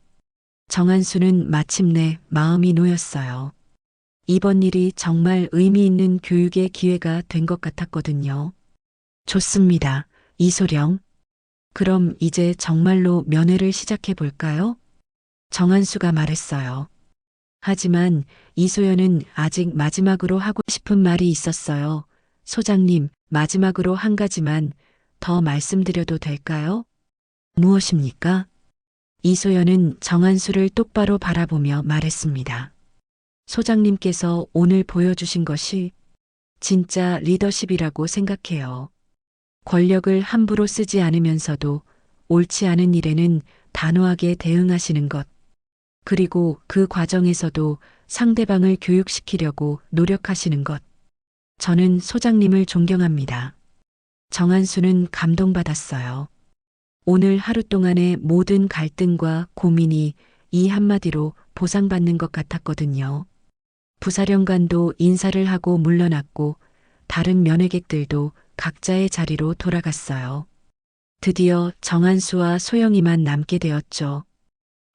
정한수는 마침내 마음이 놓였어요. 이번 일이 정말 의미 있는 교육의 기회가 된 것 같았거든요. 좋습니다. 이소령. 그럼 이제 정말로 면회를 시작해 볼까요? 정한수가 말했어요. 하지만 이소연은 아직 마지막으로 하고 싶은 말이 있었어요. 소장님, 마지막으로 한 가지만 더 말씀드려도 될까요? 무엇입니까? 이소연은 정한수를 똑바로 바라보며 말했습니다. 소장님께서 오늘 보여주신 것이 진짜 리더십이라고 생각해요. 권력을 함부로 쓰지 않으면서도 옳지 않은 일에는 단호하게 대응하시는 것. 그리고 그 과정에서도 상대방을 교육시키려고 노력하시는 것. 저는 소장님을 존경합니다. 정한수는 감동받았어요. 오늘 하루 동안의 모든 갈등과 고민이 이 한마디로 보상받는 것 같았거든요. 부사령관도 인사를 하고 물러났고 다른 면회객들도 각자의 자리로 돌아갔어요. 드디어 정한수와 소영이만 남게 되었죠.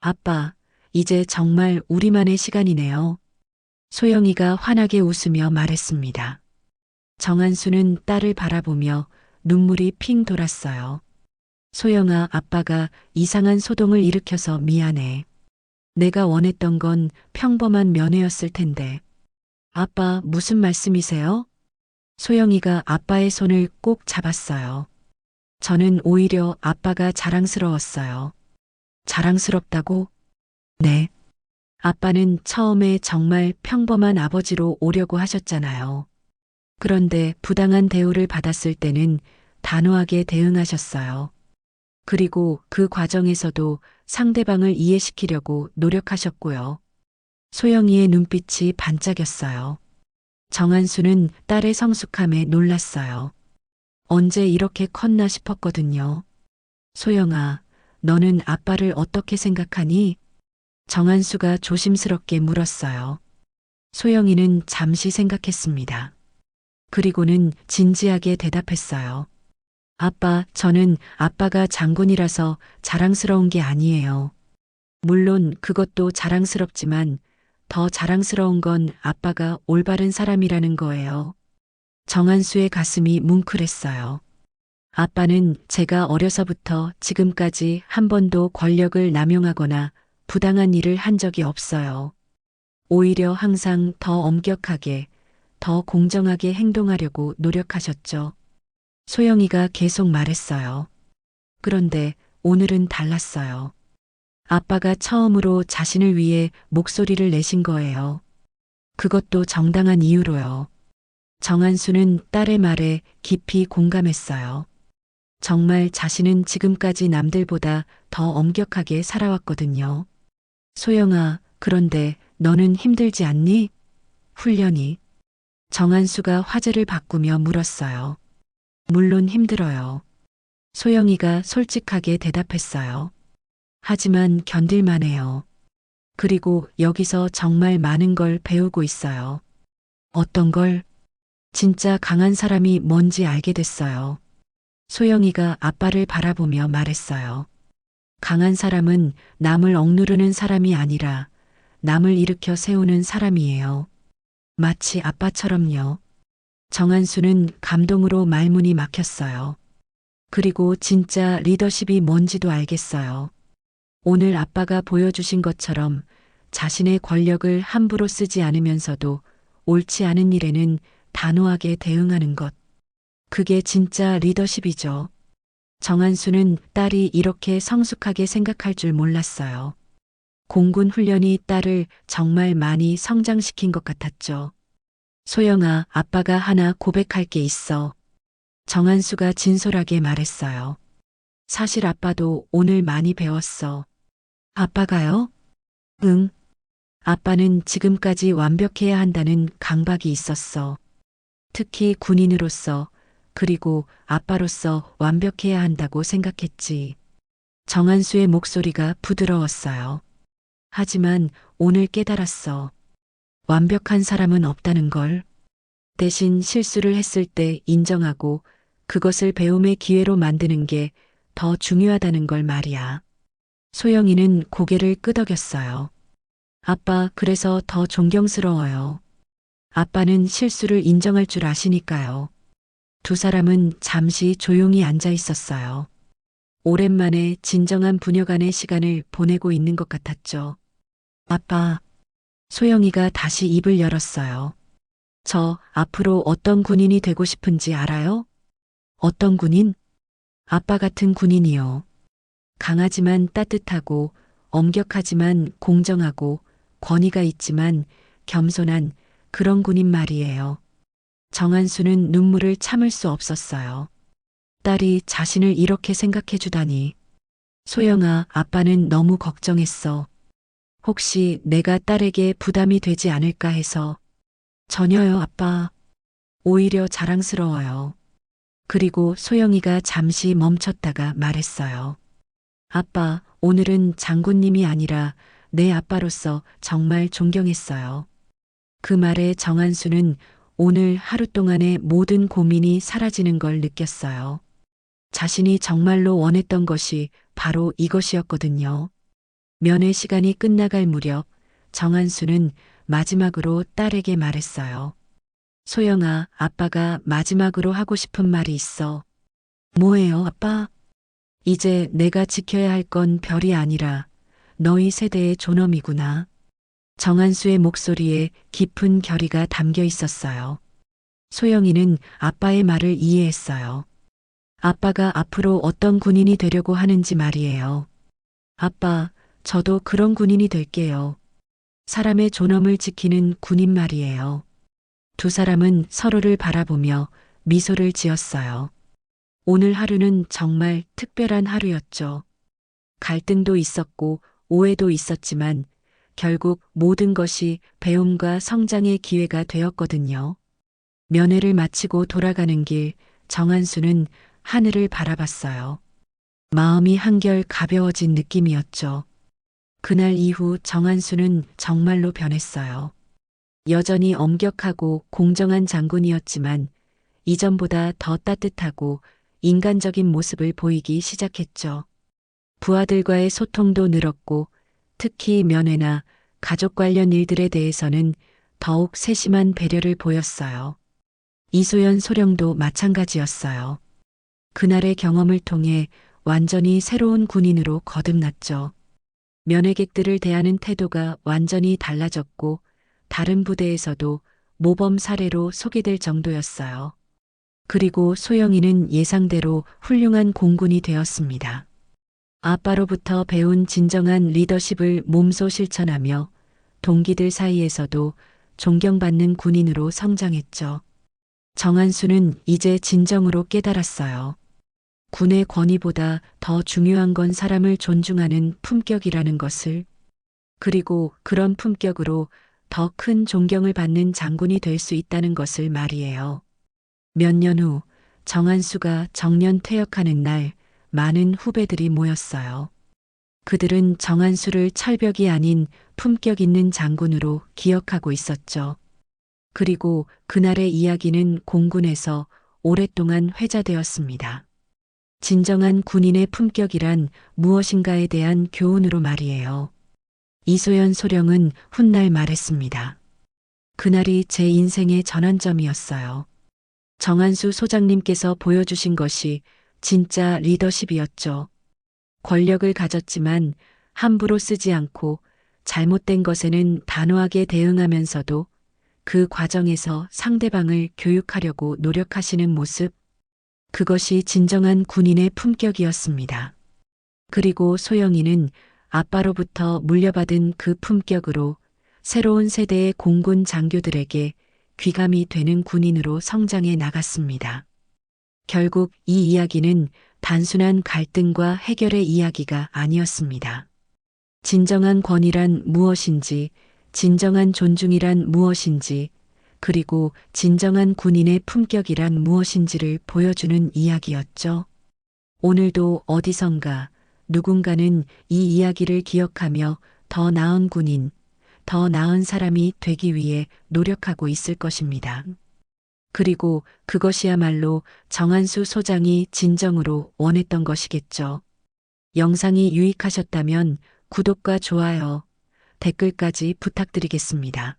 아빠, 이제 정말 우리만의 시간이네요. 소영이가 환하게 웃으며 말했습니다. 정한수는 딸을 바라보며 눈물이 핑 돌았어요. 소영아, 아빠가 이상한 소동을 일으켜서 미안해. 내가 원했던 건 평범한 면회였을 텐데. 아빠, 무슨 말씀이세요? 소영이가 아빠의 손을 꼭 잡았어요. 저는 오히려 아빠가 자랑스러웠어요. 자랑스럽다고? 네. 아빠는 처음에 정말 평범한 아버지로 오려고 하셨잖아요. 그런데 부당한 대우를 받았을 때는 단호하게 대응하셨어요. 그리고 그 과정에서도 상대방을 이해시키려고 노력하셨고요. 소영이의 눈빛이 반짝였어요. 정한수는 딸의 성숙함에 놀랐어요. 언제 이렇게 컸나 싶었거든요. 소영아, 너는 아빠를 어떻게 생각하니? 정한수가 조심스럽게 물었어요. 소영이는 잠시 생각했습니다. 그리고는 진지하게 대답했어요. 아빠, 저는 아빠가 장군이라서 자랑스러운 게 아니에요. 물론 그것도 자랑스럽지만 더 자랑스러운 건 아빠가 올바른 사람이라는 거예요. 정한수의 가슴이 뭉클했어요. 아빠는 제가 어려서부터 지금까지 한 번도 권력을 남용하거나 부당한 일을 한 적이 없어요. 오히려 항상 더 엄격하게, 더 공정하게 행동하려고 노력하셨죠. 소영이가 계속 말했어요. 그런데 오늘은 달랐어요. 아빠가 처음으로 자신을 위해 목소리를 내신 거예요. 그것도 정당한 이유로요. 정한수는 딸의 말에 깊이 공감했어요. 정말 자신은 지금까지 남들보다 더 엄격하게 살아왔거든요. 소영아, 그런데 너는 힘들지 않니? 훈련이. 정한수가 화제를 바꾸며 물었어요. 물론 힘들어요. 소영이가 솔직하게 대답했어요. 하지만 견딜만 해요. 그리고 여기서 정말 많은 걸 배우고 있어요. 어떤 걸? 진짜 강한 사람이 뭔지 알게 됐어요. 소영이가 아빠를 바라보며 말했어요. 강한 사람은 남을 억누르는 사람이 아니라 남을 일으켜 세우는 사람이에요. 마치 아빠처럼요. 정한수는 감동으로 말문이 막혔어요. 그리고 진짜 리더십이 뭔지도 알겠어요. 오늘 아빠가 보여주신 것처럼 자신의 권력을 함부로 쓰지 않으면서도 옳지 않은 일에는 단호하게 대응하는 것. 그게 진짜 리더십이죠. 정한수는 딸이 이렇게 성숙하게 생각할 줄 몰랐어요. 공군 훈련이 딸을 정말 많이 성장시킨 것 같았죠. 소영아, 아빠가 하나 고백할 게 있어. 정한수가 진솔하게 말했어요. 사실 아빠도 오늘 많이 배웠어. 아빠가요? 응. 아빠는 지금까지 완벽해야 한다는 강박이 있었어. 특히 군인으로서, 그리고 아빠로서 완벽해야 한다고 생각했지. 정한수의 목소리가 부드러웠어요. 하지만 오늘 깨달았어. 완벽한 사람은 없다는 걸. 대신 실수를 했을 때 인정하고 그것을 배움의 기회로 만드는 게 더 중요하다는 걸 말이야. 소영이는 고개를 끄덕였어요. 아빠, 그래서 더 존경스러워요. 아빠는 실수를 인정할 줄 아시니까요. 두 사람은 잠시 조용히 앉아 있었어요. 오랜만에 진정한 부녀 간의 시간을 보내고 있는 것 같았죠. 아빠, 소영이가 다시 입을 열었어요. 저 앞으로 어떤 군인이 되고 싶은지 알아요? 어떤 군인? 아빠 같은 군인이요. 강하지만 따뜻하고, 엄격하지만 공정하고, 권위가 있지만 겸손한 그런 군인 말이에요. 정한수는 눈물을 참을 수 없었어요. 딸이 자신을 이렇게 생각해 주다니. 소영아, 아빠는 너무 걱정했어. 혹시 내가 딸에게 부담이 되지 않을까 해서. 전혀요, 아빠. 오히려 자랑스러워요. 그리고 소영이가 잠시 멈췄다가 말했어요. 아빠, 오늘은 장군님이 아니라 내 아빠로서 정말 존경했어요. 그 말에 정한수는 오늘 하루 동안의 모든 고민이 사라지는 걸 느꼈어요. 자신이 정말로 원했던 것이 바로 이것이었거든요. 면회 시간이 끝나갈 무렵 정한수는 마지막으로 딸에게 말했어요. 소영아, 아빠가 마지막으로 하고 싶은 말이 있어. 뭐예요, 아빠? 이제 내가 지켜야 할 건 별이 아니라 너희 세대의 존엄이구나. 정한수의 목소리에 깊은 결의가 담겨 있었어요. 소영이는 아빠의 말을 이해했어요. 아빠가 앞으로 어떤 군인이 되려고 하는지 말이에요. 아빠, 저도 그런 군인이 될게요. 사람의 존엄을 지키는 군인 말이에요. 두 사람은 서로를 바라보며 미소를 지었어요. 오늘 하루는 정말 특별한 하루였죠. 갈등도 있었고 오해도 있었지만 결국 모든 것이 배움과 성장의 기회가 되었거든요. 면회를 마치고 돌아가는 길 정한수는 하늘을 바라봤어요. 마음이 한결 가벼워진 느낌이었죠. 그날 이후 정한수는 정말로 변했어요. 여전히 엄격하고 공정한 장군이었지만 이전보다 더 따뜻하고 인간적인 모습을 보이기 시작했죠. 부하들과의 소통도 늘었고 특히 면회나 가족 관련 일들에 대해서는 더욱 세심한 배려를 보였어요. 이소연 소령도 마찬가지였어요. 그날의 경험을 통해 완전히 새로운 군인으로 거듭났죠. 면회객들을 대하는 태도가 완전히 달라졌고 다른 부대에서도 모범 사례로 소개될 정도였어요. 그리고 소영이는 예상대로 훌륭한 공군이 되었습니다. 아빠로부터 배운 진정한 리더십을 몸소 실천하며 동기들 사이에서도 존경받는 군인으로 성장했죠. 정한수는 이제 진정으로 깨달았어요. 군의 권위보다 더 중요한 건 사람을 존중하는 품격이라는 것을, 그리고 그런 품격으로 더 큰 존경을 받는 장군이 될 수 있다는 것을 말이에요. 몇 년 후 정한수가 정년 퇴역하는 날 많은 후배들이 모였어요. 그들은 정한수를 철벽이 아닌 품격 있는 장군으로 기억하고 있었죠. 그리고 그날의 이야기는 공군에서 오랫동안 회자되었습니다. 진정한 군인의 품격이란 무엇인가에 대한 교훈으로 말이에요. 이소연 소령은 훗날 말했습니다. 그날이 제 인생의 전환점이었어요. 정한수 소장님께서 보여주신 것이 진짜 리더십이었죠. 권력을 가졌지만 함부로 쓰지 않고 잘못된 것에는 단호하게 대응하면서도 그 과정에서 상대방을 교육하려고 노력하시는 모습, 그것이 진정한 군인의 품격이었습니다. 그리고 소영이는 아빠로부터 물려받은 그 품격으로 새로운 세대의 공군 장교들에게 귀감이 되는 군인으로 성장해 나갔습니다. 결국 이 이야기는 단순한 갈등과 해결의 이야기가 아니었습니다. 진정한 권위란 무엇인지, 진정한 존중이란 무엇인지, 그리고 진정한 군인의 품격이란 무엇인지를 보여주는 이야기였죠. 오늘도 어디선가 누군가는 이 이야기를 기억하며 더 나은 군인, 더 나은 사람이 되기 위해 노력하고 있을 것입니다. 그리고 그것이야말로 정한수 소장이 진정으로 원했던 것이겠죠. 영상이 유익하셨다면 구독과 좋아요, 댓글까지 부탁드리겠습니다.